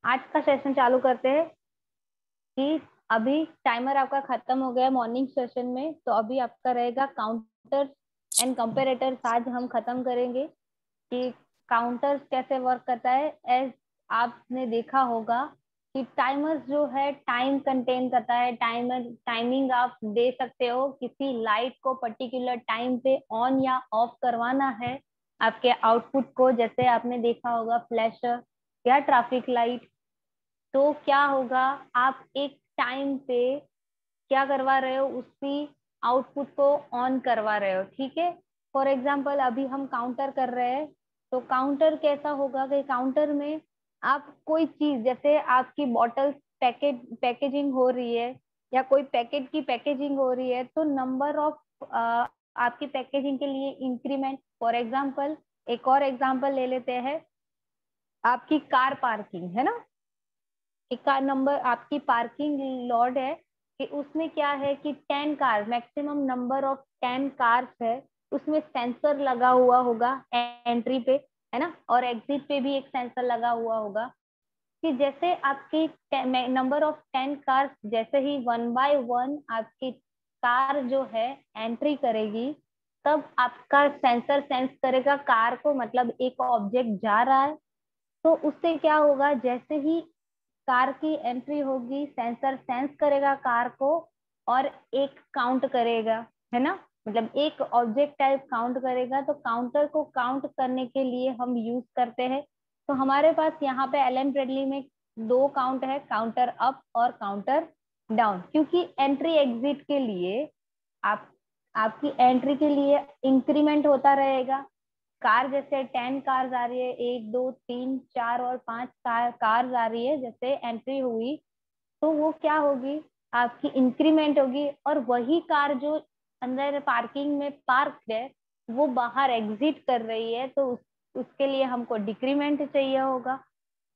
आज का सेशन चालू करते हैं कि अभी टाइमर आपका खत्म हो गया मॉर्निंग सेशन में, तो अभी आपका रहेगा काउंटर एंड कंपेरेटर्स। आज हम खत्म करेंगे कि काउंटर्स कैसे वर्क करता है। एज आपने देखा होगा कि टाइमर्स जो है टाइम कंटेन करता है। टाइमर टाइमिंग आप दे सकते हो, किसी लाइट को पर्टिकुलर टाइम पे ऑन या ऑफ करवाना है आपके आउटपुट को। जैसे आपने देखा होगा फ्लैशर या ट्रैफिक लाइट, तो क्या होगा, आप एक टाइम पे क्या करवा रहे हो, उसी आउटपुट को ऑन करवा रहे हो। ठीक है, फॉर एग्जाम्पल अभी हम काउंटर कर रहे हैं, तो काउंटर कैसा होगा कि काउंटर में आप कोई चीज, जैसे आपकी बॉटल्स पैकेजिंग हो रही है या कोई पैकेट की पैकेजिंग हो रही है, तो नंबर ऑफ आपकी पैकेजिंग के लिए इंक्रीमेंट। फॉर एग्जाम्पल एक और एग्जाम्पल ले लेते हैं, आपकी कार पार्किंग है ना, एक कार नंबर आपकी पार्किंग लॉट है कि उसमें क्या है कि 10 car, maximum number of 10 cars है। उसमें सेंसर लगा हुआ होगा एंट्री पे, है ना, और एग्जिट पे भी एक सेंसर लगा हुआ होगा कि जैसे आपकी नंबर ऑफ 10 कार्स जैसे ही वन बाय वन आपकी कार जो है एंट्री करेगी, तब आपका सेंसर सेंस करेगा कार को, मतलब एक ऑब्जेक्ट जा रहा है। तो उससे क्या होगा, जैसे ही कार की एंट्री होगी सेंसर सेंस करेगा कार को और एक काउंट करेगा, है ना, मतलब एक ऑब्जेक्ट टाइप काउंट करेगा। तो काउंटर को काउंट करने के लिए हम यूज करते हैं। तो हमारे पास यहाँ पे एलन ब्रेडली में दो काउंट है, काउंटर अप और काउंटर डाउन, क्योंकि एंट्री एग्जिट के लिए आप आपकी एंट्री के लिए इंक्रीमेंट होता रहेगा। कार जैसे 10 कार्स आ रही है, 1 2 3 4 और 5 कार्स आ रही है, जैसे एंट्री हुई तो वो क्या होगी, आपकी इंक्रीमेंट होगी। और वही कार जो अंदर पार्किंग में पार्क है वो बाहर एग्जिट कर रही है, तो उसके लिए हमको डिक्रीमेंट चाहिए होगा,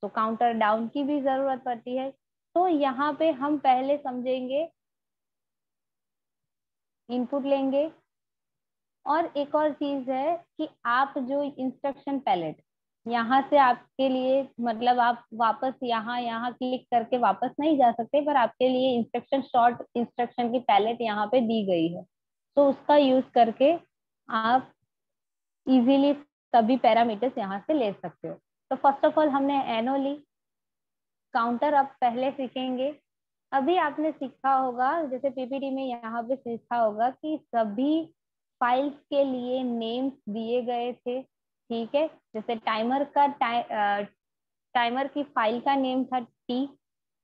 तो काउंटर डाउन की भी जरूरत पड़ती है। तो यहाँ पे हम पहले समझेंगे, इनपुट लेंगे। और एक और चीज है कि आप जो इंस्ट्रक्शन पैलेट यहाँ से आपके लिए, मतलब आप वापस यहाँ यहाँ क्लिक करके वापस नहीं जा सकते, पर आपके लिए इंस्ट्रक्शन शॉर्ट इंस्ट्रक्शन की पैलेट यहाँ पे दी गई है, तो उसका यूज करके आप इजीली सभी पैरामीटर्स यहाँ से ले सकते हो। तो फर्स्ट ऑफ ऑल हमने एनो ली, काउंटर अब पहले सीखेंगे। अभी आपने सीखा होगा, जैसे पीपीटी में यहाँ पे सीखा होगा कि सभी फाइल्स के लिए नेम्स दिए गए थे। ठीक है, जैसे टाइमर की फाइल का नेम था टी,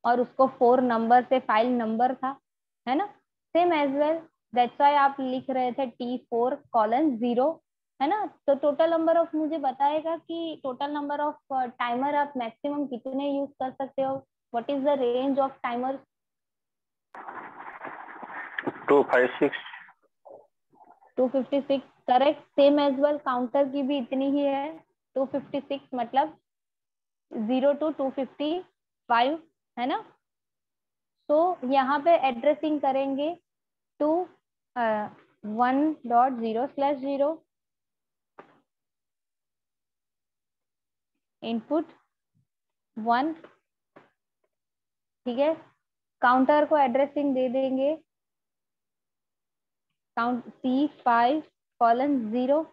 और उसको 4 नंबर से फाइल नंबर था, है ना। Same as well, that's why आप लिख रहे थे T4:0, है ना। तो टोटल नंबर ऑफ, मुझे बताएगा कि टोटल नंबर ऑफ टाइमर आप मैक्सिमम कितने यूज कर सकते हो। What is the range of timer? 256। 256, correct. Same as well counter की भी इतनी ही है, 256, मतलब 0 to 255, है ना। तो यहाँ पे एड्रेसिंग करेंगे टू 1.0/0 इनपुट 1। ठीक है, काउंटर को एड्रेसिंग दे देंगे काउंट C5:0।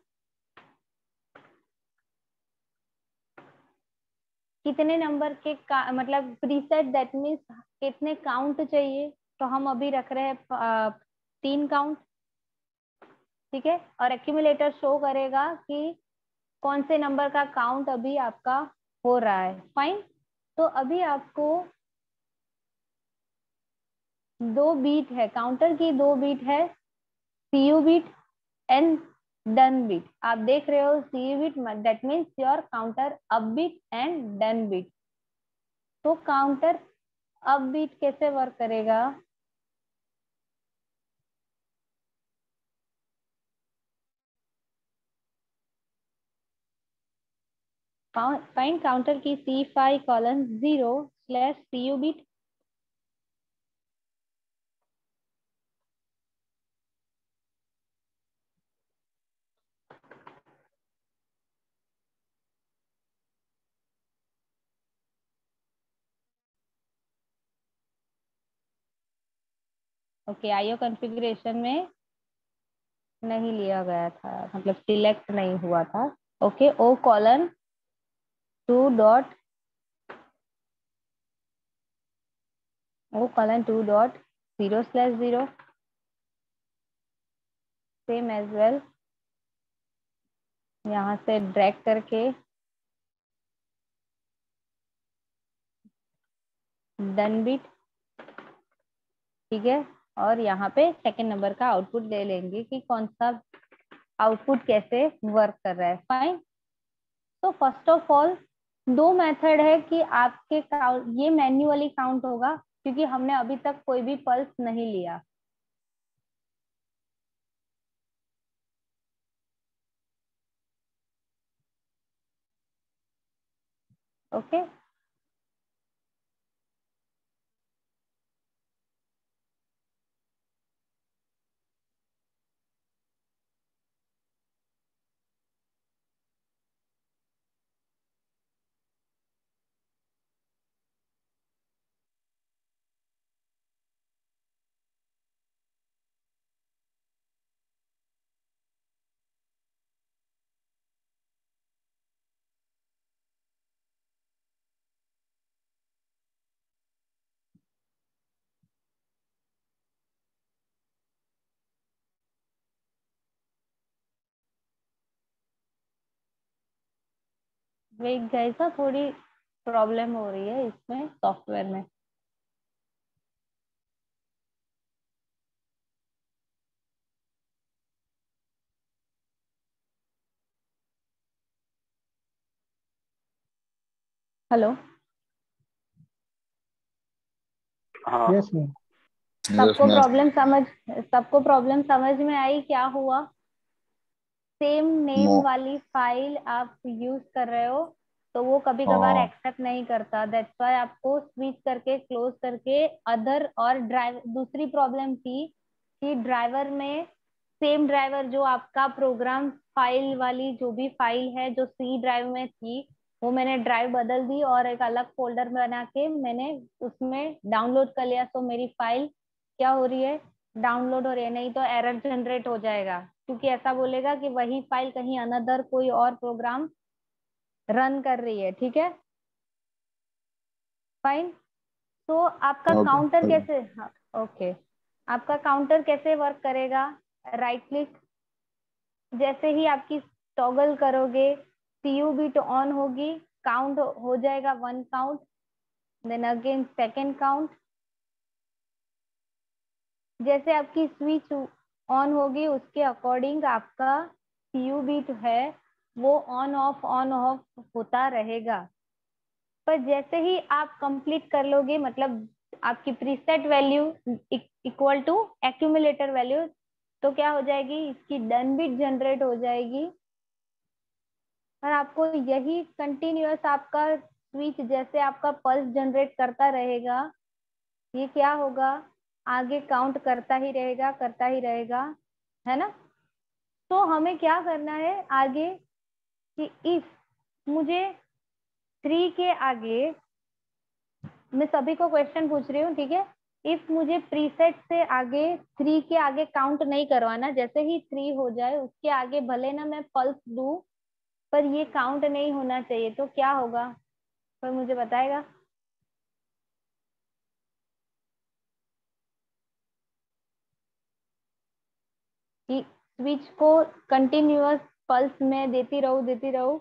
कितने नंबर के मतलब प्रीसेट, दैट मीन्स कितने काउंट चाहिए, तो हम अभी रख रहे हैं 3 काउंट। ठीक है, और एक्यूमुलेटर शो करेगा कि कौन से नंबर का काउंट अभी आपका हो रहा है। फाइन, तो अभी आपको 2 बीट है, काउंटर की 2 बीट है, CU bit and done bit. आप देख रहे हो CU bit, that means your counter up bit and done bit. तो काउंटर अप बीट कैसे वर्क करेगा, फाइंड काउंटर की C5:0/CU beat. Okay, IO configuration में नहीं लिया गया था, मतलब सिलेक्ट नहीं हुआ था। ओके, ओ कॉलन 2.0/0 सेम एज वेल, यहाँ से ड्रैग करके डन बिट, ठीक है। और यहाँ पे सेकंड नंबर का आउटपुट ले लेंगे कि कौन सा आउटपुट कैसे वर्क कर रहा है। फाइन। तो फर्स्ट ऑफ ऑल दो मेथड है कि आपके काउंट, ये मैन्युअली काउंट होगा क्योंकि हमने अभी तक कोई भी पल्स नहीं लिया। ओके, वेट गाइस, थोड़ी प्रॉब्लम हो रही है इसमें सॉफ्टवेयर में। हेलो, हाँ। Yes ma'am. सबको प्रॉब्लम समझ, सबको प्रॉब्लम समझ में आई? क्या हुआ? सेम नेम वाली फाइल आप यूज कर रहे हो तो वो कभी कभार एक्सेप्ट नहीं करता, दैट्स व्हाई आपको स्विच करके क्लोज करके अदर। और ड्राइव, दूसरी प्रॉब्लम थी कि ड्राइवर में सेम ड्राइवर जो आपका प्रोग्राम फाइल वाली जो भी फाइल है जो सी ड्राइव में थी, वो मैंने ड्राइव बदल दी और एक अलग फोल्डर बना के मैंने उसमें डाउनलोड कर लिया। तो मेरी फाइल क्या हो रही है, डाउनलोड हो रही है। नहीं तो एरर जनरेट हो जाएगा क्योंकि ऐसा बोलेगा कि वही फाइल कहीं अनदर कोई और प्रोग्राम रन कर रही है, ठीक है। फाइन। तो आपका काउंटर कैसे, हाँ, ओके, आपका काउंटर कैसे वर्क करेगा? राइट क्लिक, जैसे ही आपकी टॉगल करोगे सीयू बिट ऑन होगी, काउंट हो जाएगा 1 count, then again second count. जैसे आपकी स्विच ऑन होगी उसके अकॉर्डिंग आपका सीयू बिट है वो ऑन ऑफ होता रहेगा। पर जैसे ही आप कंप्लीट कर लोगे, मतलब आपकी preset value equal to accumulator value, तो क्या हो जाएगी, इसकी डन बिट जनरेट हो जाएगी। और आपको यही कंटिन्यूअस आपका स्विच जैसे आपका पल्स जनरेट करता रहेगा, ये क्या होगा, आगे काउंट करता ही रहेगा, करता ही रहेगा, है ना। तो हमें क्या करना है आगे कि इफ मुझे 3 के आगे, मैं सभी को क्वेश्चन पूछ रही हूँ, ठीक है। इफ मुझे प्रीसेट से आगे 3 के आगे काउंट नहीं करवाना, जैसे ही 3 हो जाए उसके आगे भले ना मैं पल्स दूं पर ये काउंट नहीं होना चाहिए, तो क्या होगा, कोई मुझे बताएगा? कि स्विच को कंटिन्यूअस पल्स में देती रहूं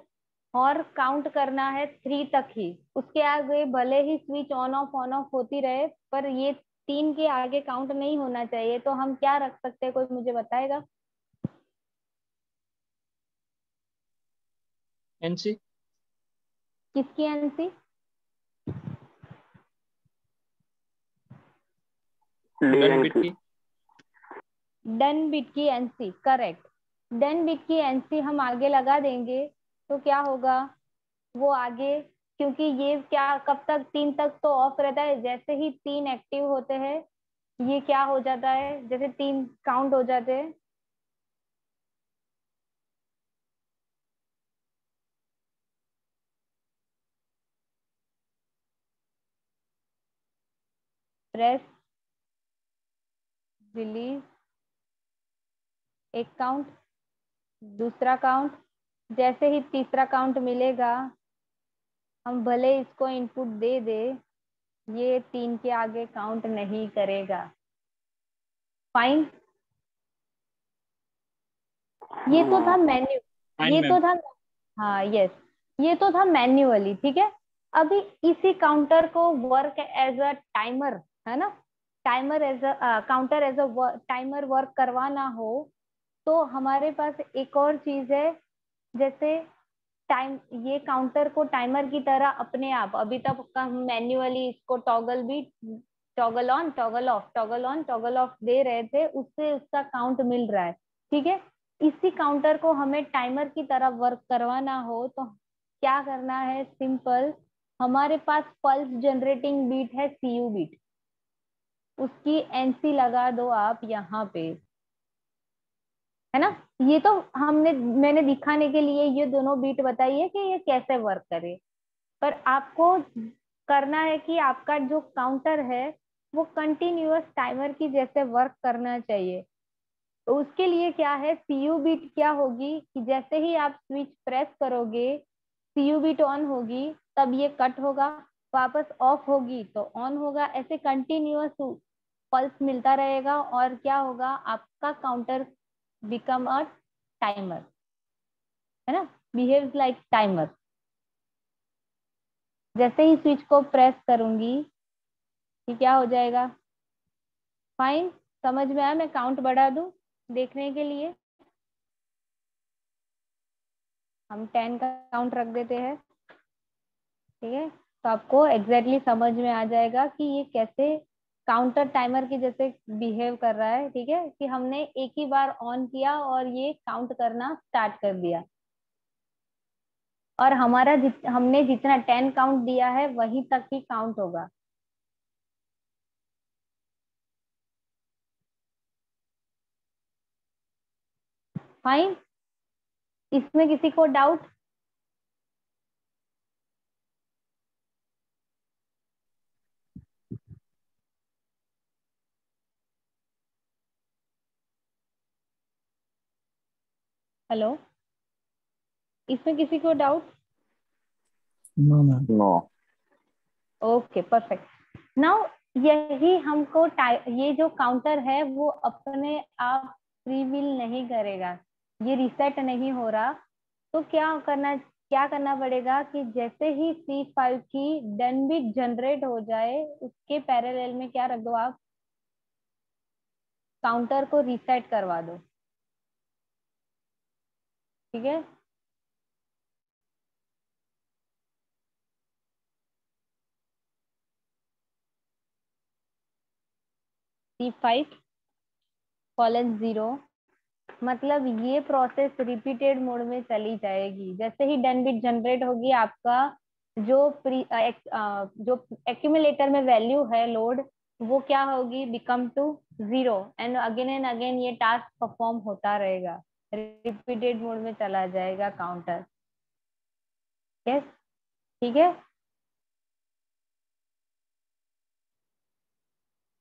और काउंट करना है 3 तक ही, उसके आगे भले ही स्विच ऑन ऑफ होती रहे पर ये 3 के आगे काउंट नहीं होना चाहिए। तो हम क्या रख सकते हैं, कोई मुझे बताएगा? एनसी। किसकी एनसी? Done bit DNC. की। डन बिट की एनसी, करेक्ट। डन बिट की एनसी हम आगे लगा देंगे तो क्या होगा, वो आगे, क्योंकि ये क्या कब तक 3 तक तो ऑफ रहता है, जैसे ही 3 एक्टिव होते हैं ये क्या हो जाता है, जैसे 3 काउंट हो जाते हैं, प्रेस रिलीज एक काउंट, दूसरा काउंट, जैसे ही तीसरा काउंट मिलेगा हम भले इसको इनपुट दे दे, ये 3 के आगे काउंट नहीं करेगा। फाइन। ये तो था मैन्यू, फाइन ये मैम। तो था, हाँ यस, ये तो था मैन्युअली, ठीक है। अभी इसी काउंटर को वर्क एज अ टाइमर, है ना, timer as a counter as a timer work करवाना हो तो हमारे पास एक और चीज है, जैसे टाइम, ये काउंटर को टाइमर की तरह अपने आप, अभी तक हम मैन्युअली इसको टॉगल भी, toggle on toggle off toggle on toggle off दे रहे थे, उससे उसका काउंट मिल रहा है, ठीक है। इसी काउंटर को हमें टाइमर की तरह वर्क करवाना हो तो क्या करना है, सिंपल, हमारे पास पल्स जनरेटिंग बीट है, सीयू बीट, उसकी एनसी लगा दो आप यहाँ पे, है ना। ये तो हमने, मैंने दिखाने के लिए ये दोनों बीट बताई है कि ये कैसे वर्क करे, पर आपको करना है कि आपका जो काउंटर है वो कंटिन्यूअस टाइमर की जैसे वर्क करना चाहिए। तो उसके लिए क्या है, सीयू बीट क्या होगी कि जैसे ही आप स्विच प्रेस करोगे सीयू बीट ऑन होगी, तब ये कट होगा, वापस ऑफ होगी तो ऑन होगा, ऐसे कंटिन्यूअस पल्स मिलता रहेगा और क्या होगा, आपका काउंटर बिकम अ टाइमर, है ना, बिहेव्स लाइक टाइमर। जैसे ही स्विच को प्रेस करूंगी कि क्या हो जाएगा, फाइन, समझ में आया, मैं काउंट बढ़ा दूं देखने के लिए, हम 10 का काउंट रख देते हैं, ठीक है, तो आपको एग्जैक्टली समझ में आ जाएगा कि ये कैसे काउंटर टाइमर की जैसे बिहेव कर रहा है, ठीक है, कि हमने एक ही बार ऑन किया और ये काउंट करना स्टार्ट कर दिया, और हमारा हमने जितना 10 काउंट दिया है वहीं तक ही काउंट होगा। फाइन, इसमें किसी को डाउट? हेलो, इसमें किसी को doubt? No ma'am. No. Okay perfect. Now यही हमको ये जो काउंटर है वो अपने आप फ्री विल नहीं करेगा, ये रिसेट नहीं हो रहा, तो क्या करना पड़ेगा कि जैसे ही C5 की डन बिट जनरेट हो जाए उसके पैरेलल में क्या रख दो आप, काउंटर को रीसेट करवा दो, ठीक है। C5:0, मतलब ये प्रोसेस रिपीटेड मोड में चली जाएगी, जैसे ही डन बिट जनरेट होगी आपका जो जो एक्यूमुलेटर में वैल्यू है लोड, वो क्या होगी, बिकम टू 0, एंड अगेन ये टास्क परफॉर्म होता रहेगा, रिपीटेड मोड में चला जाएगा काउंटर। यस, ठीक है,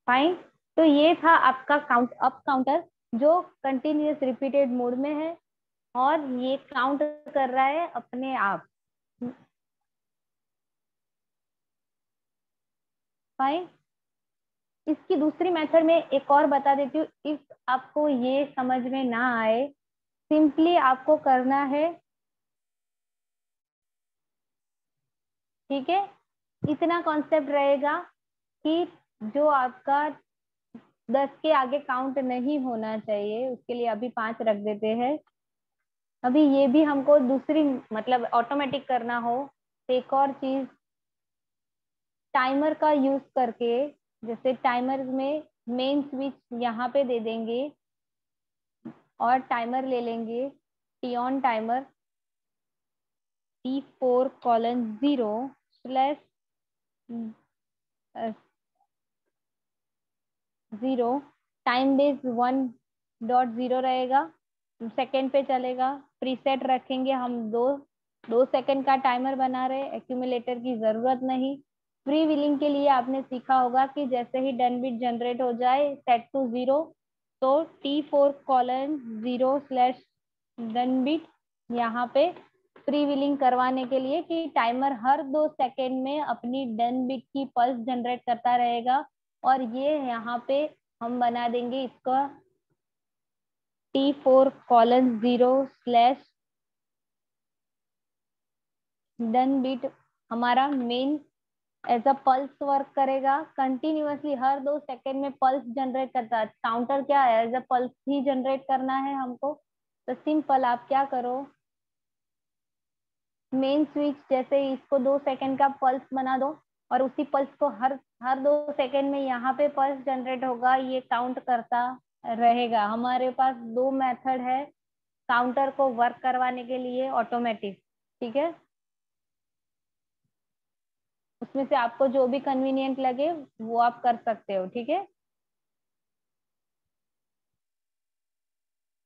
फाइन। तो ये था आपका काउंट अप काउंटर जो कंटिन्यूअस रिपीटेड मोड में है और ये काउंट कर रहा है अपने आप। फाइन, इसकी दूसरी मेथड में एक और बता देती हूँ, इफ आपको ये समझ में ना आए, सिंपली आपको करना है, ठीक है, इतना कॉन्सेप्ट रहेगा कि जो आपका 10 के आगे काउंट नहीं होना चाहिए, उसके लिए अभी 5 रख देते हैं। अभी ये भी हमको दूसरी, मतलब ऑटोमेटिक करना हो तो एक और चीज, टाइमर का यूज करके, जैसे टाइमर में मेन स्विच यहाँ पे दे देंगे और टाइमर ले लेंगे, T on timer T4:0/0, time base 1.0 रहेगा, सेकंड पे चलेगा, प्रीसेट रखेंगे हम, 2 सेकंड का टाइमर बना रहे, एक्यूमुलेटर की जरूरत नहीं। फ्री व्हीलिंग के लिए आपने सीखा होगा कि जैसे ही डन बिट जनरेट हो जाए सेट टू 0, तो T4:0 बिट यहाँ पे फ्री व्हीलिंग करवाने के लिए कि टाइमर हर 2 सेकेंड में अपनी डन बिट की पल्स जनरेट करता रहेगा। और ये यहाँ पे हम बना देंगे इसका T4:0 बिट हमारा main as a pulse work करेगा, कंटिन्यूअसली हर 2 सेकेंड में पल्स जनरेट करता है। काउंटर क्या है, एज अ पल्स ही जनरेट करना है हमको। तो सिंपल आप क्या करो, मेन स्विच जैसे इसको 2 सेकेंड का पल्स बना दो और उसी पल्स को हर हर 2 सेकेंड में यहाँ पे पल्स जनरेट होगा, ये काउंट करता रहेगा। हमारे पास 2 मेथड है काउंटर को वर्क करवाने के लिए ऑटोमेटिक, ठीक है। उसमें से आपको जो भी कन्वीनियंट लगे वो आप कर सकते हो, ठीक है।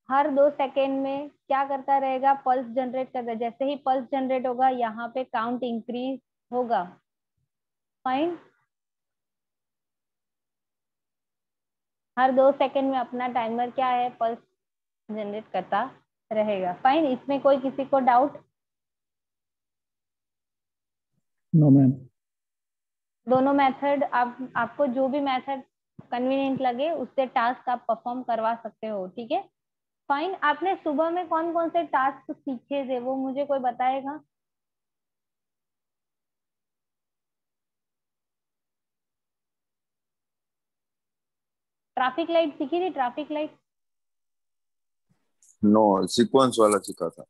हर 2 सेकेंड में क्या करता रहेगा, पल्स जनरेट करता है। जैसे ही पल्स जनरेट होगा यहाँ पे काउंट इंक्रीज होगा। फाइन, हर 2 सेकेंड में अपना टाइमर क्या है, पल्स जनरेट करता रहेगा। फाइन, इसमें कोई किसी को डाउट? No ma'am. दोनों मेथड आपको जो भी मेथड कन्वीनियंट लगे उससे टास्क आप परफॉर्म करवा सकते हो, ठीक है। फाइन, आपने सुबह में कौन कौन से टास्क सीखे थे वो मुझे कोई बताएगा? ट्रैफिक लाइट सीखी थी, ट्रैफिक लाइट? नो, सीक्वेंस वाला सीखा था।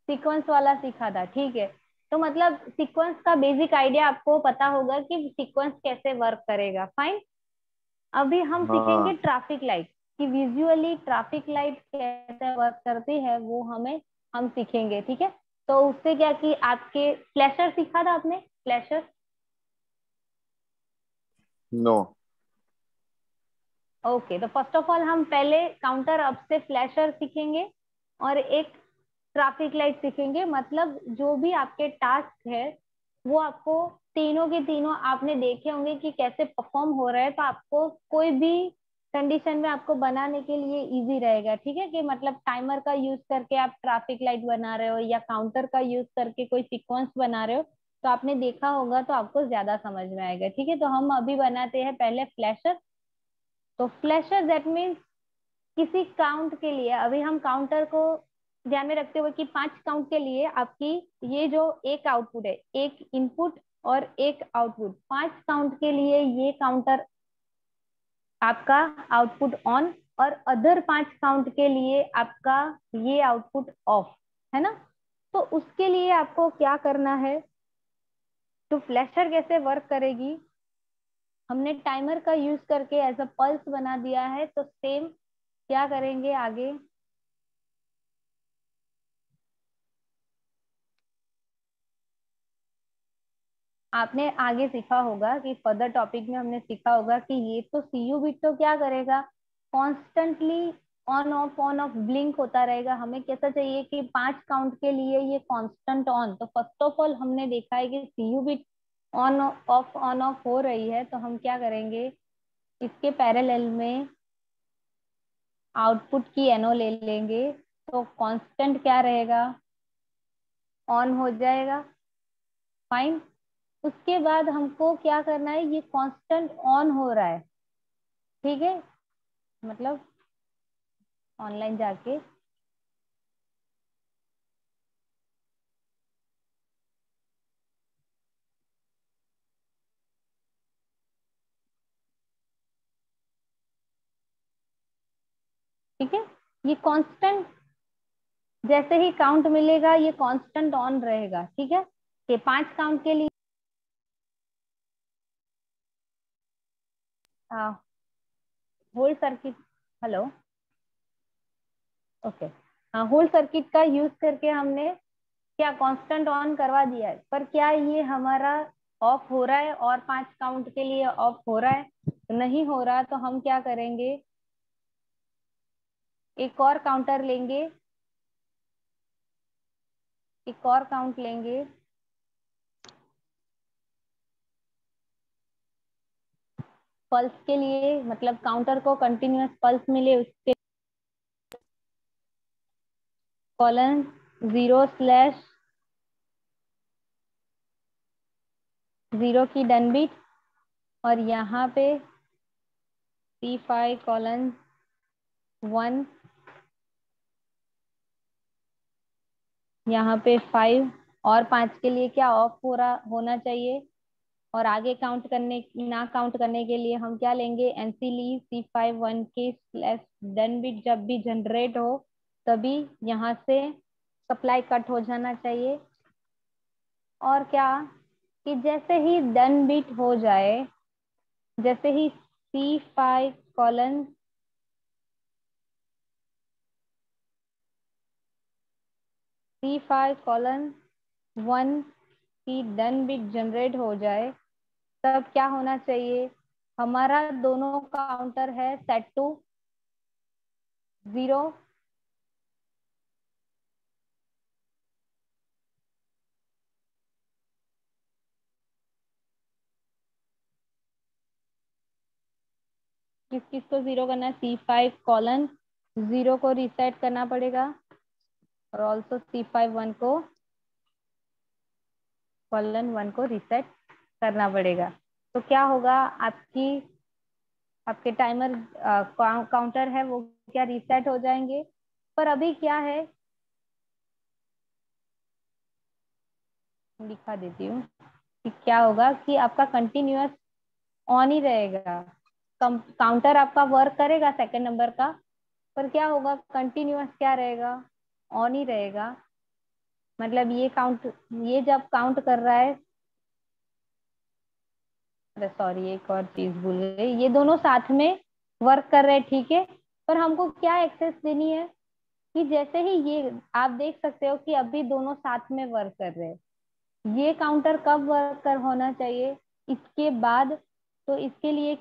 सीक्वेंस वाला सीखा था, ठीक है। तो मतलब सीक्वेंस का बेसिक आइडिया आपको पता होगा कि सीक्वेंस कैसे वर्क करेगा। फाइन, अभी हम सीखेंगे हाँ। ट्रैफिक लाइट कि विजुअली ट्रैफिक लाइट कैसे वर्क करती है, वो हम सीखेंगे, ठीक है। तो उससे क्या कि आपके फ्लैशर सीखा था आपने, फ्लैशर? नो। ओके, तो फर्स्ट ऑफ ऑल हम पहले काउंटर अप से फ्लैशर सीखेंगे और एक ट्रैफिक लाइट सीखेंगे। मतलब जो भी आपके टास्क है वो आपको तीनों के तीनों आपने देखे होंगे कि कैसे परफॉर्म हो रहा है, तो आपको कोई भी कंडीशन में आपको बनाने के लिए इजी रहेगा, ठीक है। कि मतलब टाइमर का यूज करके आप ट्रैफिक लाइट बना रहे हो या काउंटर का यूज करके कोई सीक्वेंस बना रहे हो, तो आपने देखा होगा तो आपको ज्यादा समझ में आएगा, ठीक है। तो हम अभी बनाते हैं पहले फ्लैशर। तो फ्लैशर दैट मीन्स किसी काउंट के लिए, अभी हम काउंटर को ध्यान में रखते हुए कि 5 काउंट के लिए आपकी ये जो एक आउटपुट है, एक इनपुट और एक आउटपुट, 5 काउंट के लिए ये काउंटर आपका आउटपुट ऑन और अदर 5 काउंट के लिए आपका ये आउटपुट ऑफ, है ना। तो उसके लिए आपको क्या करना है, तो फ्लैशर कैसे वर्क करेगी, हमने टाइमर का यूज करके एज अ पल्स बना दिया है। तो सेम क्या करेंगे आगे, आपने आगे सीखा होगा कि फर्दर टॉपिक में हमने सीखा होगा कि ये तो सीयू बिट तो क्या करेगा, कॉन्स्टेंटली ऑन ऑफ ब्लिंक होता रहेगा। हमें कैसा चाहिए कि 5 काउंट के लिए ये कांस्टेंट ऑन। तो फर्स्ट ऑफ ऑल हमने देखा है कि सीयू बिट ऑन ऑफ हो रही है, तो हम क्या करेंगे, इसके पैरेलल में आउटपुट की एनओ ले लेंगे, तो कांस्टेंट क्या रहेगा, ऑन हो जाएगा। फाइन, उसके बाद हमको क्या करना है, ये कांस्टेंट ऑन हो रहा है, ठीक है। मतलब ऑनलाइन जाके ठीक है, ये कांस्टेंट जैसे ही काउंट मिलेगा ये कांस्टेंट ऑन रहेगा, ठीक है। कि 5 काउंट के लिए होल्ड सर्किट, हेलो, ओके, हाँ, होल्ड सर्किट का यूज करके हमने क्या कांस्टेंट ऑन करवा दिया है, पर क्या ये हमारा ऑफ हो रहा है और 5 काउंट के लिए ऑफ हो रहा है? तो नहीं हो रहा, तो हम क्या करेंगे, एक और काउंटर लेंगे, एक और काउंट लेंगे, पल्स के लिए, मतलब काउंटर को कंटिन्यूअस पल्स मिले, उसके कॉलन 0/0 की डन बीट, और यहाँ पे C5:1, यहाँ पे 5 और 5 के लिए क्या ऑफ हो रहा होना चाहिए। और आगे काउंट करने के लिए हम क्या लेंगे, NC leave C5:1 K slash done bit जब भी जनरेट हो तभी यहाँ से सप्लाई कट हो जाना चाहिए। और क्या कि जैसे ही डन बिट हो जाए, जैसे ही C5:1 की डन बिट जनरेट हो जाए तब क्या होना चाहिए, हमारा दोनों काउंटर है सेट टू 0, किस किस को 0 करना है, C5:0 को रीसेट करना पड़ेगा, और ऑल्सो C5:1 को (1) को रीसेट करना पड़ेगा। तो क्या होगा, आपके टाइमर काउंटर है वो क्या रीसेट हो जाएंगे। पर अभी क्या है, दिखा देती हूँ कि क्या होगा कि आपका कंटिन्यूअस ऑन ही रहेगा, काउंटर आपका वर्क करेगा सेकंड नंबर का, पर क्या होगा, कंटिन्यूअस क्या रहेगा, ऑन ही रहेगा। मतलब ये जब काउंट कर रहा है, अरे सॉरी एक और चीज भूल गई, ये दोनों साथ में वर्क कर रहे हैं, ठीक है। पर हमको क्या एक्सेस देनी है कि जैसे ही ये आप देख सकते हो कि अभी दोनों साथ में वर्क कर रहे हैं, ये काउंटर कब वर्क कर होना चाहिए, इसके बाद। तो इसके लिए